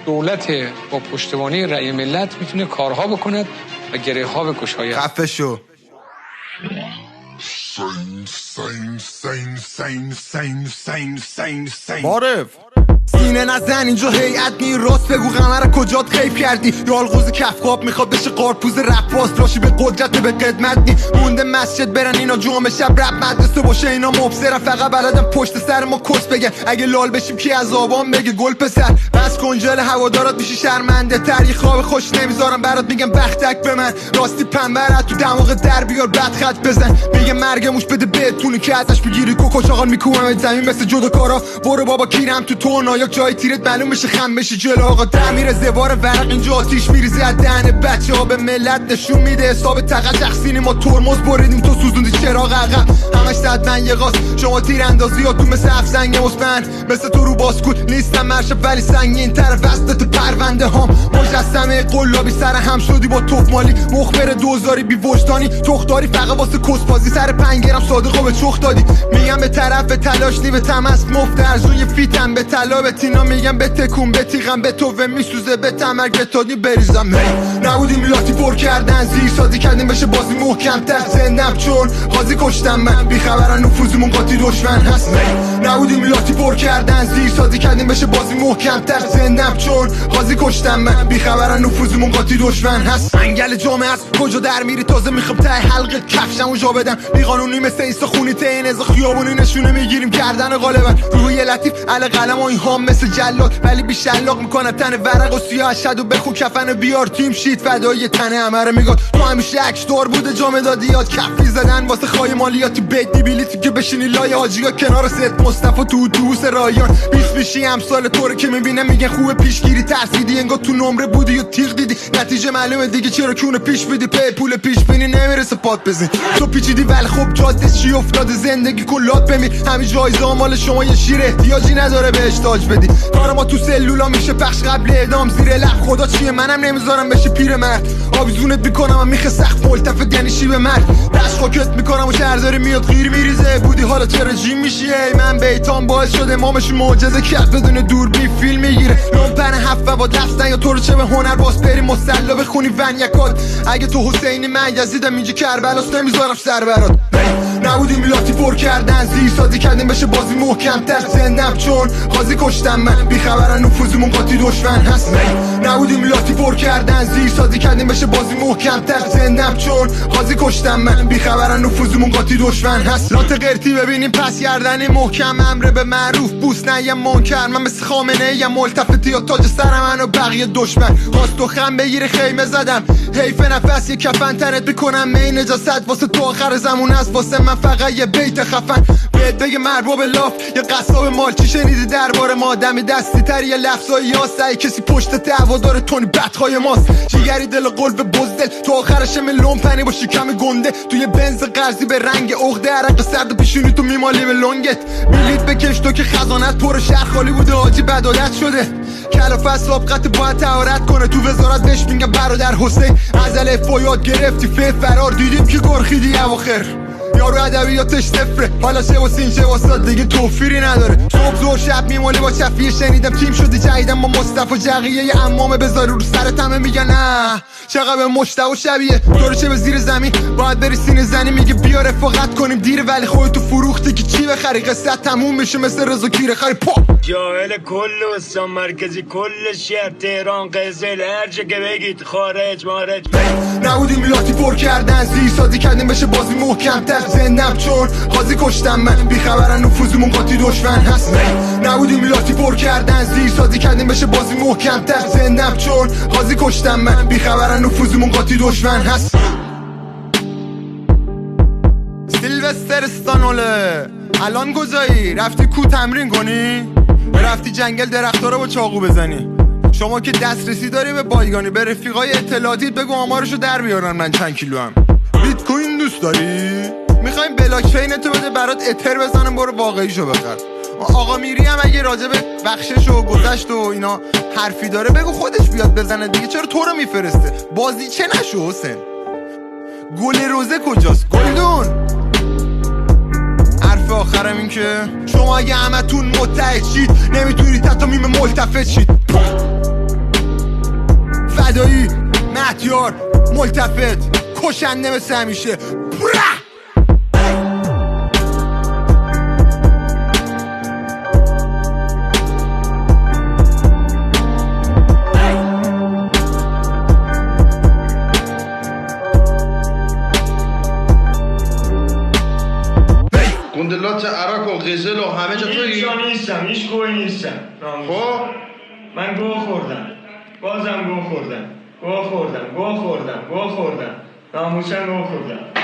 دولت با پشتیبانی رأی ملت میتونه کارها بکند و گره ها بگشاید. خفه شو. معرف سینه نزن اینجا هیئت نی راست بگو قمر کجات خیب کردی یا الغوز کفقاب میخواد بشه قارپوز رپاس راشی به قدرت به قدمت نی مونده مسجد برن اینا جمعه شب رپ مدرسه باشه اینا مبصرن فقط بلدن پشت سر ما کس بگن اگه لال بشیم کی از آبان بگه گل پسر بس کنجل هوادارات میشی شرمنده تر یه خواب خوش نمیذارم برات میگم بختک به من راستی پنبرت تو دماغ در بیار بد خط بزن میگه مرگ موش بده بتونی که ازش بگیری کوکو چاقال میکوبم زمین مثل جودوکارا برو بابا کیرم تو تونا یا جای تیرت معلوم بشه خم بشی جلو آقا تعمیر زوار ورق اینجا آتیش میریزی از دهن بچه‌ها به ملت نشون میده حساب تقل شخصینی ما ترمز بریدیم تو سوزوندی چراغ عقب همش صدمن یه قاس شما تیراندازی ها تو مثل افسنگ مصبن مثل تو رو باسکوت نیستم مرشب ولی سنگین تر وسطت پرونده هم مجسمه قلابی سر هم شدی با توف مالی مخبر دوزاری بی وجدانی تخداری فقط واسه کسبازی سر 5 گرم صادقو به چخ دادی میگم به طرف تلاش نی به تمس مفت ارزون یه فیتم به طلا به تینا میگم به تکون به تیغم به تو و میسوزه به تمرگ تادی بریزم نبودیم لاتی پر کردن زیر سازی کردیم بشه بازی محکم تر زندم چون قاضی کشتم من بیخبرن نفوذمون قاطی دشمن هست نبودیم لاتی پر کردن زیر سازی کردیم بشه بازی محکم تر زندم چون قاضی کشتم من بیخبرن نفوذمون قاطی دشمن هست انگل جامعه است کجا در میری تازه میخوام ته حلقه کفشمو جا بدم بی قانونی مثل ایسا خونی تین از خیابونی نشونه میگیریم گردن غالبا روحی لطیف ال قلم و این هام مثل جلاد ولی بی شلاق میکنه تن ورق و سیاه شدو بخو کفن بیار تیم شید فدای تنه همه میگاد تو همیشه عکس دار بوده جام دادیات کفی زدن واسه خای مالیاتی بیت بیلیتی که بشینی لای حاجی‌ها کنار ست مصطفی تو اتوبوس رایان 20 میشی امسال طوره که میبینه میگن خوبه پیشگیری ترسیدی انگار تو نمره بودی و تیغ دیدی نتیجه معلومه دیگه چرا کونه پیش میدی پی پول پیش بینی نمیرسه پات بزین تو پیچیدی ولی خب جاده چی افتاده زندگی کلات بمیر همین جایزه مال شما یه شیر احتیاجی نداره بهش تاج بدی کار ما تو سلولا میشه پخش قبل اعدام زیر لب خدا چیه منم نمیذارم بشی پیرمرد آویزونت میکنم و میخه سخت ملتفت یعنی شیب مرد دست خاکت میکنم و شهرداری میاد غیر میریزه بودی حالا چرا جیم میشی ای من بیتام باعث شده امامش معجزه کرد بدون دوربین فیلم میگیره لومپن هفت و با دستن یا تو رو چه به هنر باز بری مسلا بخونی ونیکات اگه تو حسینی من یزیدم اینجا کربلاس نمیذارم سر برات نبودیم لاتی پر کردن زیر سازی کردیم بشه بازی محکم تر زندم چون قاضی کشتم من بیخبرن نفوذمون قاطی دشمن هست نبودیم لاتی پر کردن زیر سازی کردیم بشه بازی محکم تر زندم چون قاضی کشتم من بیخبرن نفوذمون قاطی دشمن هست لات قرتی ببینیم پس گردنی محکم امر به معروف بوس نه یه منکر من مثل خامنه یه ملتفتی یا تاج سر من و بقیه دشمن خواست تو خم بگیره خیمه زدم حیف نفس یه کفن تنت بکنم می نجاست واسه تو آخر زمان است واسه من فقط یه بیت خفن بهت بگه مربوب لاف یه قصاب مالچی شنیدی درباره ما دمی دستی تر یه لفظای یاسته کسی پشت دعوا داره تونی بدهای ماست جیگری دل قلب بزدل تو آخرش ملون پنی با شکم گنده توی بنز قرضی به رنگ عقده عرق سرد پیشونی تو میمالی به لنگت بلیت بکش تو که خزانت پر شهر خالی بوده حاجی بدایت شده کلافه سابقت باید طهارت کنه تو وزارت بهش میگم برادر حسین عزل فایاد گرفتی فرار دیدیم که گرخیدی اواخر یارو ادبیاتش صفره حالا چه واسه این چه واسه دیگه توفیری نداره صبح زور شب میمالی با چفیه شنیدم تیم شدی جدیدم با مصطفی جقیه یه امامه بذاری رو سرت همه میگن نه چقدر به مشتبه شبیه داره چه به زیر زمین باید بری سینه زنی میگه بیا رفاقت کنیم دیره ولی خودتو فروختی که چی بخری قصه تموم میشه مثل رضا کیره خری پاپ جاهل کل استان مرکزی کل شهر تهران قزل هر جا که بگید خارج مارج نبودیم لاتی پر کردن زیر سازی کردیم بشه بازی محکم تر زندم چون قاضی کشتم من بیخبرن نفوذمون قاطی دشمن هست نبودیم لاتی پر کردن زیر سازی کردیم بشه بازی محکم تر زندم چون قاضی کشتم من بیخبرن نفوذمون قاطی دشمن هست سیلوستر استانوله الان گذایی رفتی کو تمرین کنی رفتی جنگل درختا رو با چاقو بزنی شما که دسترسی داری به بایگانی به رفیقای اطلاعاتیت بگو آمارشو در بیارن من چند کیلو هم بیت کوین دوست داری میخوایم بلاک چین تو بده برات اتر بزنم برو واقعیشو بخر آقا میری هم اگه راجع به بخشش و گذشت و اینا حرفی داره بگو خودش بیاد بزنه دیگه چرا تو رو میفرسته بازی چه نشو حسین گل روزه کجاست گلدون حرف آخرم این که شما اگه همتون متحد شید نمیتونید حتی میم ملتفت شید علی مهدیار ملتفت کشنده مثل همیشه گندلات عراق و قزل و همه جا توی هیچ جا نیستم، هیچ گوهی نیستم. خب من گوه خوردم، بازم گوه خوردم، ناموسن گوه خوردم.